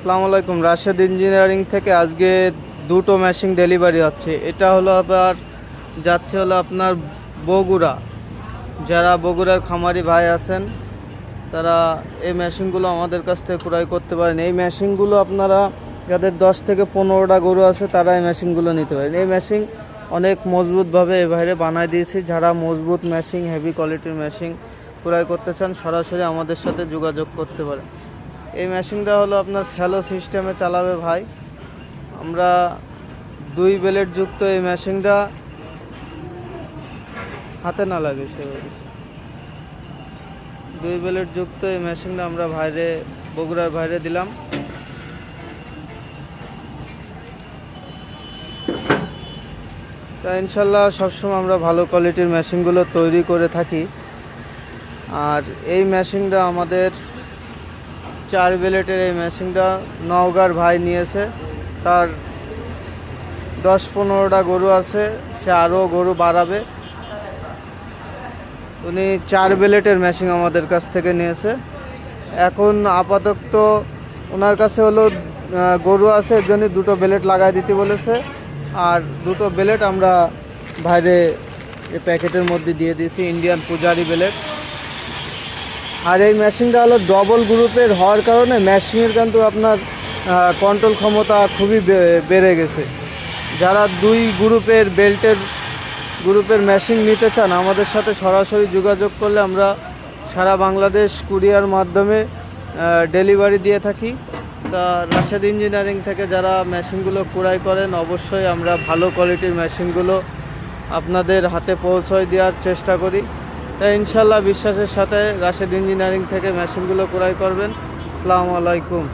আসসালামু আলাইকুম। রাশেদ ইঞ্জিনিয়ারিং থেকে আজকে দুটো মেশিন ডেলিভারি হচ্ছে। এটা হলো আবার যাচ্ছে হলো আপনার বগুড়া। যারা বগুড়ার খামারি ভাই আছেন তারা এই মেশিনগুলো আমাদের কাছ থেকে ক্রয় করতে পারেন। এই মেশিনগুলো আপনারা যাদের 10 থেকে 15টা গরু আছে তারা এই মেশিনগুলো নিতে পারেন। এই মেশিন অনেক মজবুতভাবে এই বাইরে বানায় দিয়েছি। যারা মজবুত মেশিন, হেভি কোয়ালিটির মেশিন ক্রয় করতে চান সরাসরি আমাদের সাথে যোগাযোগ করতে পারেন। এই মেশিনটা হলো আপনার স্যালো সিস্টেমে চালাবে ভাই। আমরা 2 ব্লেড যুক্ত এই মেশিনটা হাতে না লাগে সেভাবে 2 ব্লেড যুক্ত এই মেশিনটা আমরা বগুড়ার বাইরে দিলাম। তা ইনশাল্লাহ সবসময় আমরা ভালো কোয়ালিটির মেশিনগুলো তৈরি করে থাকি। আর এই মেশিনটা আমাদের 4 ব্লেডের এই মেশিনটা নওগাঁর ভাই নিয়েছে। তার 10-15টা গরু আছে, সে আরও গরু বাড়াবে। উনি 4 ব্লেডের মেশিন আমাদের কাছ থেকে নিয়েছে। এখন আপাতত ওনার কাছে হলো গরু আছে, এর জন্য 2টো ব্লেড লাগাই দিতে বলেছে। আর 2টো ব্লেড আমরা বাইরে এই প্যাকেটের মধ্যে দিয়ে দিয়েছি, ইন্ডিয়ান পূজারি ব্লেড। আর এই মেশিনটা হলো ডবল গ্রুপের হওয়ার কারণে মেশিনের কিন্তু আপনার কন্ট্রোল ক্ষমতা খুবই বেড়ে গেছে। যারা 2 গ্রুপের মেশিন নিতে চান আমাদের সাথে সরাসরি যোগাযোগ করলে আমরা সারা বাংলাদেশ কুরিয়ার মাধ্যমে ডেলিভারি দিয়ে থাকি। তা রাশেদ ইঞ্জিনিয়ারিং থেকে যারা মেশিনগুলো ক্রয় করেন অবশ্যই আমরা ভালো কোয়ালিটির মেশিনগুলো আপনাদের হাতে পৌঁছায় দেওয়ার চেষ্টা করি। তাই ইনশাল্লাহ বিশ্বাসের সাথে রাশেদ ইঞ্জিনিয়ারিং থেকে মেশিনগুলো ক্রয় করবেন। আসসালামু আলাইকুম।